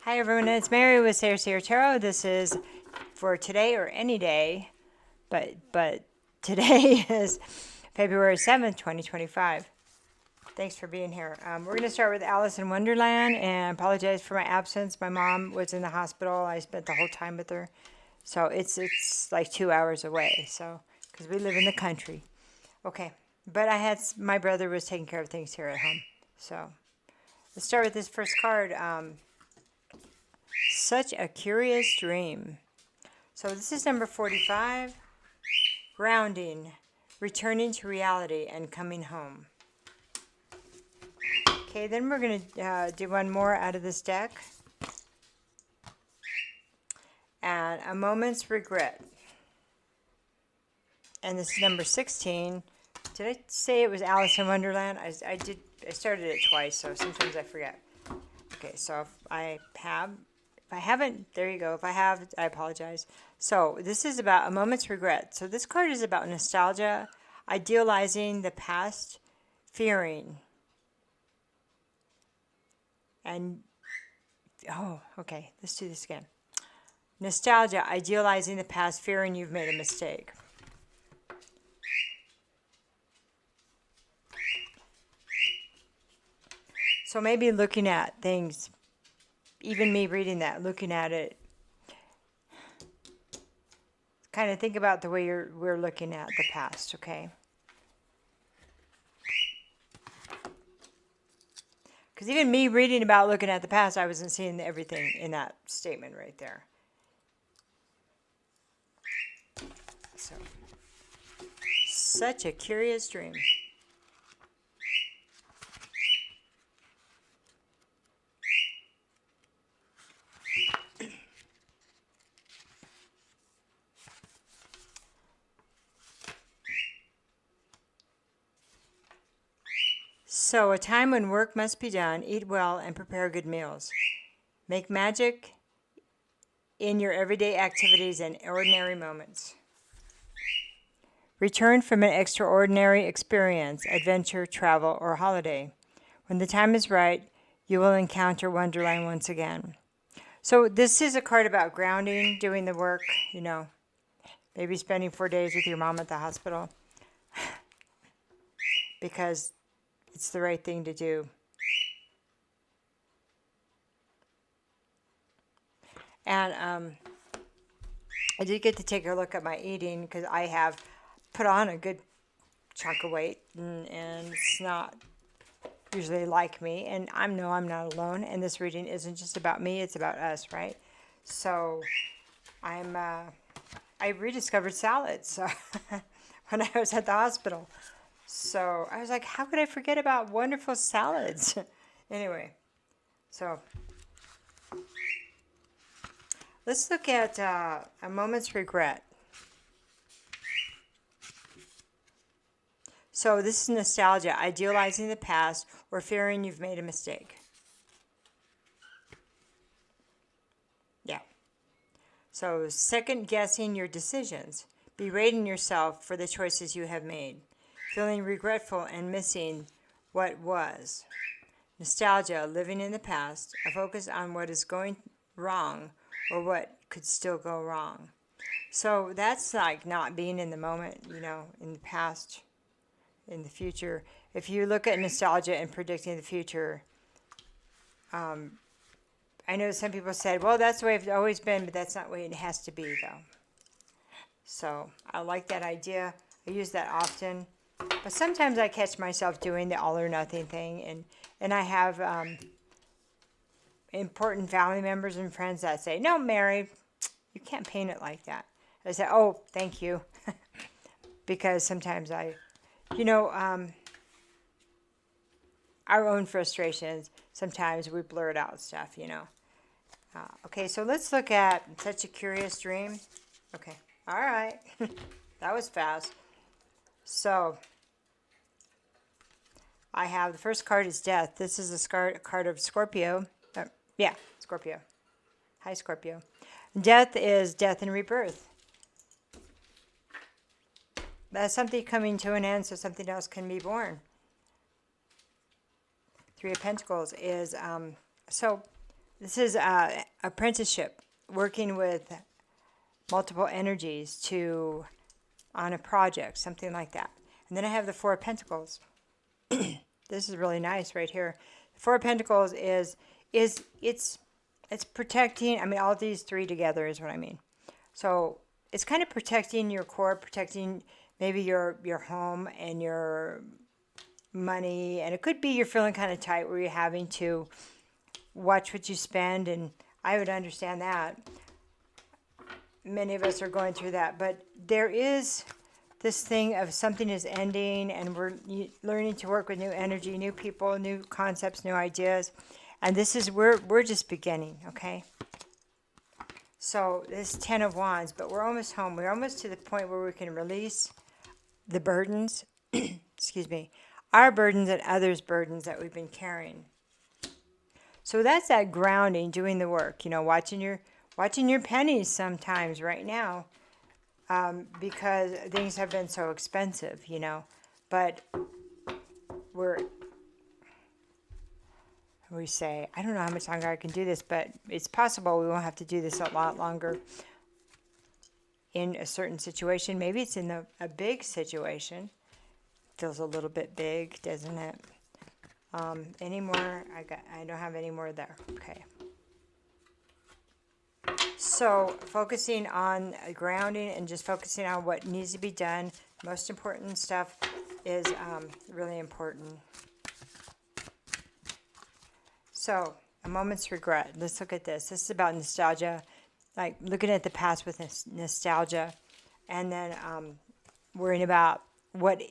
Hi everyone, it's Mary with Sayre Tarot. This is for today or any day, but today is February 7th, 2025. Thanks for being here. We're going to start with Alice in Wonderland, and I apologize for my absence. My mom was in the hospital. I spent the whole time with her. So it's like 2 hours away, so because we live in the country. Okay, but my brother was taking care of things here at home. So let's start with this first card. Such a curious dream. So this is number 45. Grounding, returning to reality and coming home. Okay, then we're going to do one more out of this deck. And a moment's regret. And this is number 16. Did I say it was Alice in Wonderland? I started it twice, so sometimes I forget. Okay, so if I haven't, there you go. If I have, I apologize. So this is about a moment's regret. So this card is about nostalgia, idealizing the past, fearing. And, okay, let's do this again. Nostalgia, idealizing the past, fearing you've made a mistake. So maybe looking at things, even me reading that, looking at it, kind of think about the way we're looking at the past, okay? Because even me reading about looking at the past, I wasn't seeing everything in that statement right there. So, such a curious dream. So, a time when work must be done, eat well, and prepare good meals. Make magic in your everyday activities and ordinary moments. Return from an extraordinary experience, adventure, travel, or holiday. When the time is right, you will encounter Wonderland once again. So this is a card about grounding, doing the work, maybe spending 4 days with your mom at the hospital because it's the right thing to do. And I did get to take a look at my eating because I have put on a good chunk of weight, and it's not usually like me. And I'm not alone. And this reading isn't just about me; it's about us, right? So I rediscovered salads when I was at the hospital. So I was like, how could I forget about wonderful salads? Anyway, so let's look at a moment's regret. So this is nostalgia, idealizing the past, or fearing you've made a mistake. Yeah. So second guessing your decisions, berating yourself for the choices you have made, feeling regretful and missing what was. Nostalgia, living in the past, a focus on what is going wrong or what could still go wrong. So that's like not being in the moment, in the past, in the future. If you look at nostalgia and predicting the future, I know some people said, well, that's the way it's always been, but that's not the way it has to be, though. So I like that idea. I use that often. But sometimes I catch myself doing the all or nothing thing, and I have important family members and friends that say, no, Mary, you can't paint it like that. I say, oh, thank you. Because sometimes our own frustrations, sometimes we blurt out stuff, Okay, so let's look at Such a Curious Dream. Okay, all right. That was fast. So I have the first card is Death. This is a card of Scorpio. Scorpio. Hi, Scorpio. Death is death and rebirth. That's something coming to an end so something else can be born. Three of Pentacles is, so This is apprenticeship, working with multiple energies to on a project, something like that. And then I have the Four of Pentacles. This is really nice right here. The Four of Pentacles is it's protecting. I mean, all these three together is what I mean. So it's kind of protecting your core, protecting maybe your home and your money, and it could be you're feeling kind of tight where you're having to watch what you spend, and I would understand that. Many of us are going through that, but there is this thing of something is ending, and we're learning to work with new energy, new people, new concepts, new ideas, and this is we're just beginning, okay? So this 10 of Wands, but we're almost home. We're almost to the point where we can release the burdens, excuse me, our burdens and others' burdens that we've been carrying. So that's that grounding, doing the work, watching your pennies sometimes right now, because things have been so expensive, but we say, I don't know how much longer I can do this, but it's possible we won't have to do this a lot longer in a certain situation. Maybe it's in a big situation. Feels a little bit big, doesn't it? Any more? I don't have any more there. Okay. So focusing on grounding and just focusing on what needs to be done. Most important stuff is really important. So a moment's regret. Let's look at this. This is about nostalgia, like looking at the past with nostalgia, and then worrying about what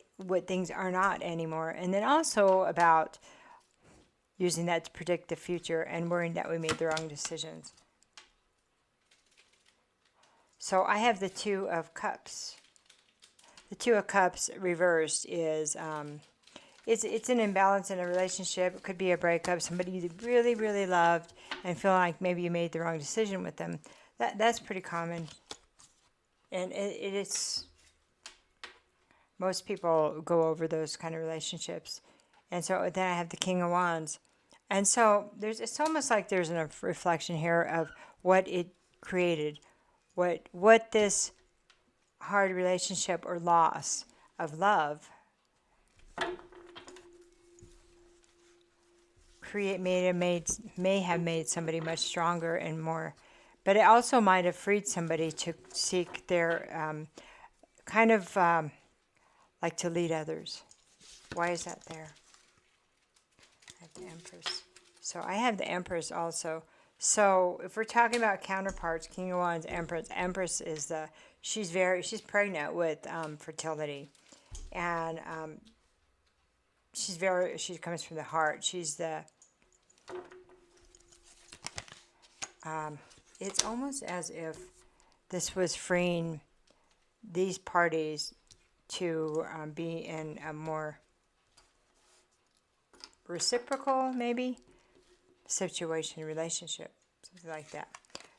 things are not anymore, and then also about using that to predict the future and worrying that we made the wrong decisions. So I have the Two of Cups. The Two of Cups reversed is it's an imbalance in a relationship. It could be a breakup, somebody you really, really loved and feel like maybe you made the wrong decision with them. That's pretty common, and it's most people go over those kind of relationships. And so then I have the King of Wands. And so it's almost like there's a reflection here of what it created, what this hard relationship or loss of love may have made somebody much stronger and more. But it also might have freed somebody to seek their like to lead others. Why is that there? I have the Empress. So I have the Empress also. So if we're talking about counterparts, King of Wands, Empress. Empress is she's pregnant with fertility, and she comes from the heart. She's the it's almost as if this was freeing these parties to be in a more reciprocal, maybe, situation, relationship, something like that.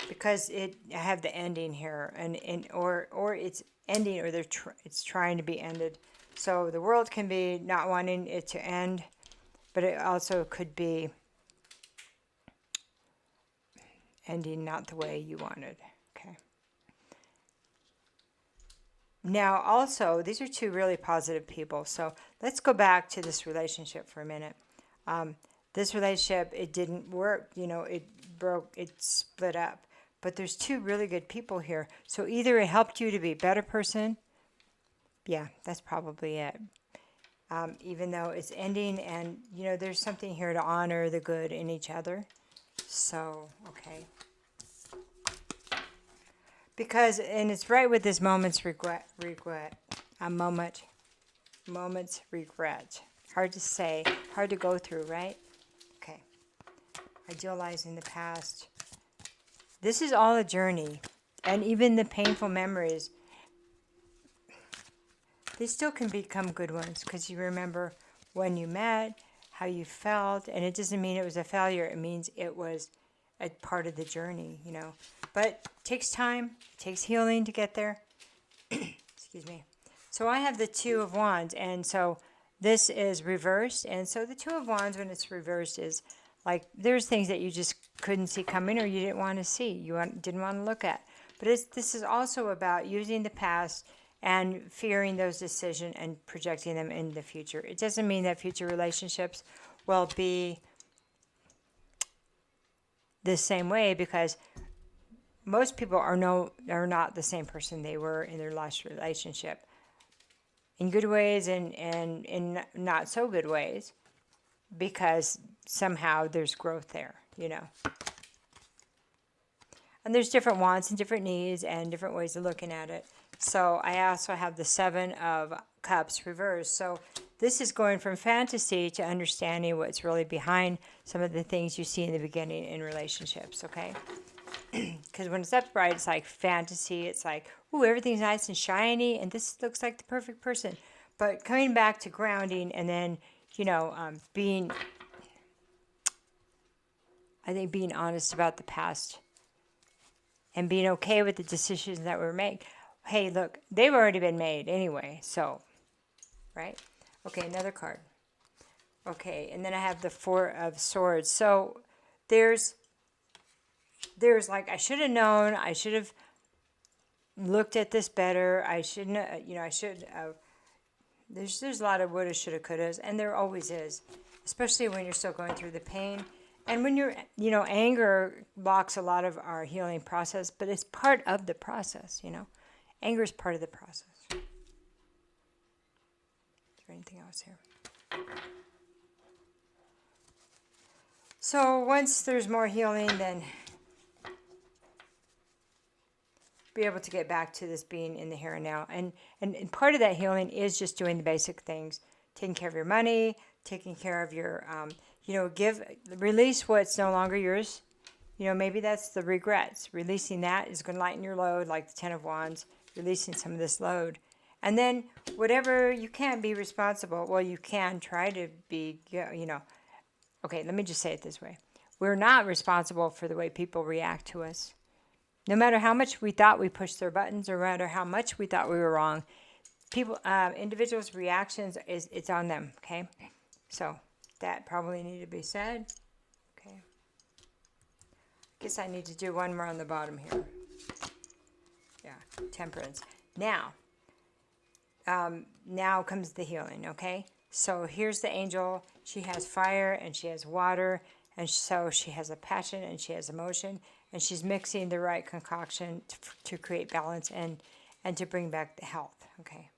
Because I have the ending here, or it's ending, or it's trying to be ended. So the world can be not wanting it to end, but it also could be ending not the way you wanted. Okay. Now, also, these are two really positive people. So let's go back to this relationship for a minute. This relationship, it didn't work. It broke, it split up. But there's two really good people here. So either it helped you to be a better person. Yeah, that's probably it. Even though it's ending, and, there's something here to honor the good in each other. So, okay. Because, and it's right with this moment's regret. Moment's regret. Hard to say, hard to go through, right? Okay. Idealizing the past. This is all a journey. And even the painful memories, they still can become good ones because you remember when you met, how you felt, and it doesn't mean it was a failure. It means it was a part of the journey, But it takes time, it takes healing to get there. Excuse me. So I have the Two of Wands, and so this is reversed. And so the Two of Wands, when it's reversed, is Like there's things that you just couldn't see coming or you didn't want to see, didn't want to look at. But this is also about using the past and fearing those decisions and projecting them in the future. It doesn't mean that future relationships will be the same way, because most people are not the same person they were in their last relationship, in good ways and in not so good ways, because somehow there's growth there, And there's different wants and different needs and different ways of looking at it. So I also have the Seven of Cups reversed. So this is going from fantasy to understanding what's really behind some of the things you see in the beginning in relationships, okay? Because when it's upright, it's like fantasy. It's like, ooh, everything's nice and shiny, and this looks like the perfect person. But coming back to grounding and then, being honest about the past and being okay with the decisions that were made. Hey, look, they've already been made anyway, so, right? Okay, another card. Okay, and then I have the Four of Swords. So there's like, I should have known, I should have looked at this better, I shouldn't, I should have, there's a lot of woulda, shoulda, couldas, and there always is, especially when you're still going through the pain. And when you're, anger blocks a lot of our healing process, but it's part of the process, Anger is part of the process. Is there anything else here? So once there's more healing, then be able to get back to this being in the here and now. And part of that healing is just doing the basic things, taking care of your money, taking care of your, release what's no longer yours. Maybe that's the regrets. Releasing that is going to lighten your load, like the Ten of Wands, releasing some of this load. And then whatever you can't be responsible, well, you can try to be, okay, let me just say it this way. We're not responsible for the way people react to us. No matter how much we thought we pushed their buttons, or no matter how much we thought we were wrong, individuals' reactions, it's on them, okay? So that probably needed to be said. Okay. Guess I need to do one more on the bottom here. Yeah, Temperance. Now comes the healing, okay? So here's the angel. She has fire and she has water, and so she has a passion and she has emotion, and she's mixing the right concoction to create balance and to bring back the health, okay?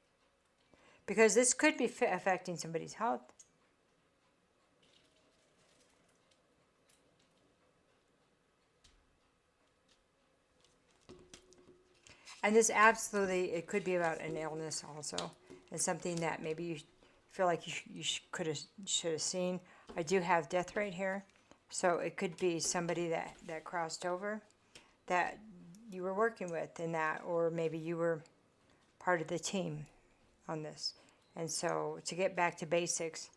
Because this could be affecting somebody's health. And this absolutely, it could be about an illness also, and something that maybe you feel like you should have seen. I do have death right here, so it could be somebody that crossed over, that you were working with in that, or maybe you were part of the team on this. And so to get back to basics,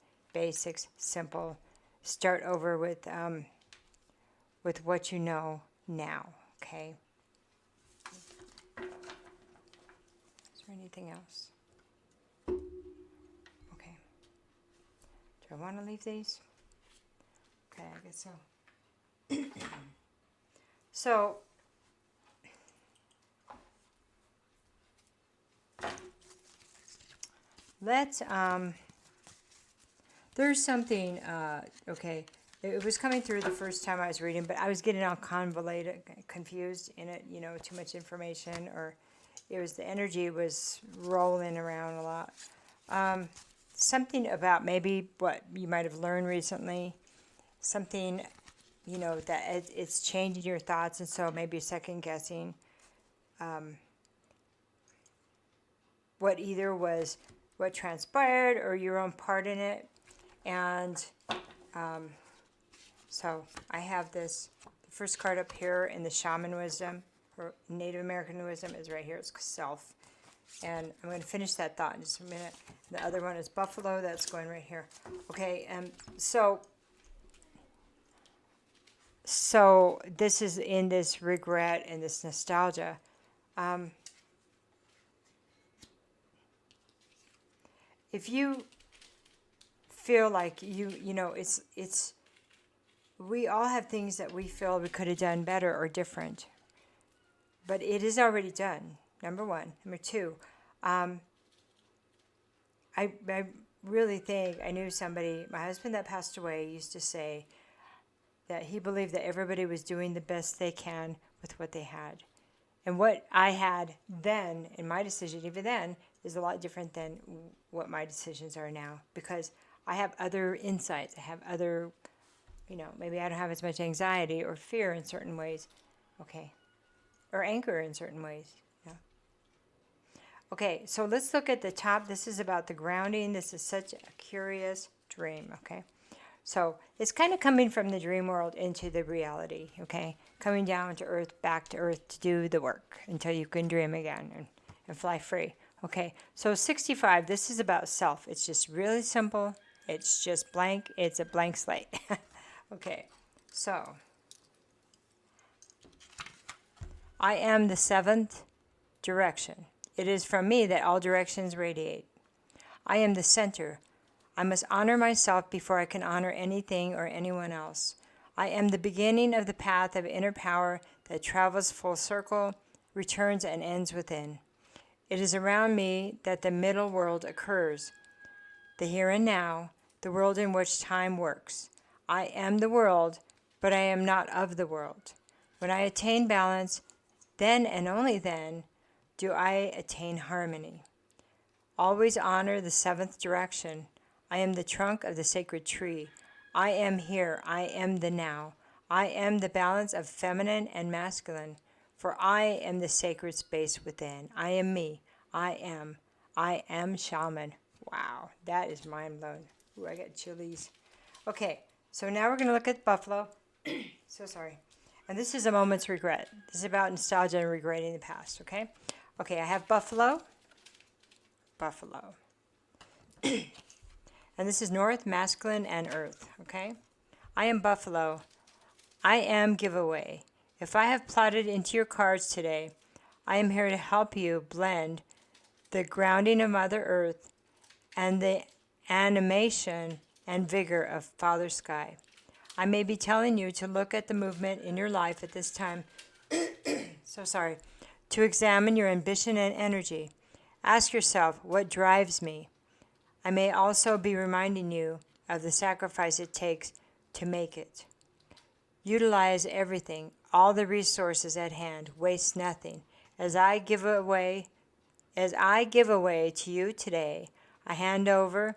simple, start over with what you know now, okay? Is there anything else? Okay. Do I want to leave these? Okay, I guess so. So, let's, there's something, okay, it was coming through the first time I was reading, but I was getting all convoluted, confused in it, too much information, or it was, the energy was rolling around a lot. Something about maybe what you might have learned recently, something, that it's changing your thoughts, and so maybe second guessing what either was what transpired or your own part in it. And so I have this, the first card up here in the Shaman Wisdom, or Native American Wisdom, is right here. It's Self. And I'm going to finish that thought in just a minute. The other one is Buffalo. That's going right here. Okay, so this is in this regret and this nostalgia. If you feel like it's we all have things that we feel we could have done better or different. But it is already done, number one. Number two, I really think I knew somebody, my husband that passed away used to say that he believed that everybody was doing the best they can with what they had. And what I had then, in my decision, even then, is a lot different than what my decisions are now. Because I have other insights. I have other, maybe I don't have as much anxiety or fear in certain ways. Okay. Or anger in certain ways. Yeah. Okay, so let's look at the top. This is about the grounding. This is such a curious dream, okay? So it's kind of coming from the dream world into the reality, okay? Coming down to earth, back to earth to do the work until you can dream again and fly free. Okay, so 65, this is about self. It's just really simple. It's just blank. It's a blank slate. Okay, so I am the seventh direction. It is from me that all directions radiate. I am the center. I must honor myself before I can honor anything or anyone else. I am the beginning of the path of inner power that travels full circle, returns, and ends within. It is around me that the middle world occurs, the here and now, the world in which time works. I am the world, but I am not of the world. When I attain balance, then and only then do I attain harmony. Always honor the seventh direction. I am the trunk of the sacred tree. I am here. I am the now. I am the balance of feminine and masculine. For I am the sacred space within. I am me. I am shaman. Wow, that is mind blown. Ooh, I got chilies. Okay, so now we're going to look at buffalo. So sorry. And this is a moment's regret. This is about nostalgia and regretting the past, okay? Okay, I have buffalo. Buffalo. And this is north, masculine, and earth, okay? I am buffalo. I am giveaway. If I have plotted into your cards today, I am here to help you blend the grounding of Mother Earth and the animation and vigor of Father Sky. I may be telling you to look at the movement in your life at this time, to examine your ambition and energy. Ask yourself, what drives me? I may also be reminding you of the sacrifice it takes to make it. Utilize everything, all the resources at hand, waste nothing. As I give away to you today, I hand over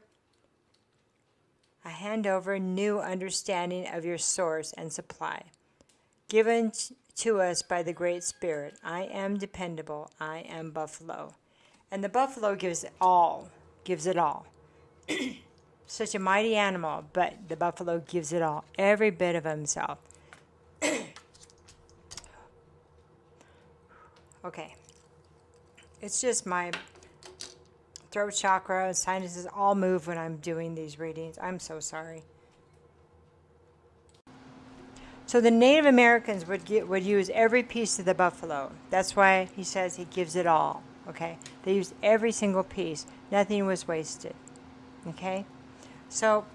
new understanding of your source and supply, given to us by the Great Spirit. I am dependable. I am buffalo. And the buffalo gives it all. Such a mighty animal, but the buffalo gives it all, every bit of himself. Okay. It's just my throat chakra, sinuses all move when I'm doing these readings. I'm so sorry. So the Native Americans would use every piece of the buffalo. That's why he says he gives it all. Okay? They used every single piece. Nothing was wasted. Okay? So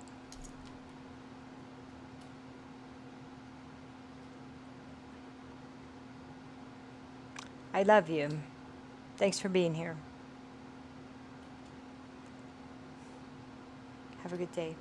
I love you. Thanks for being here. Have a good day.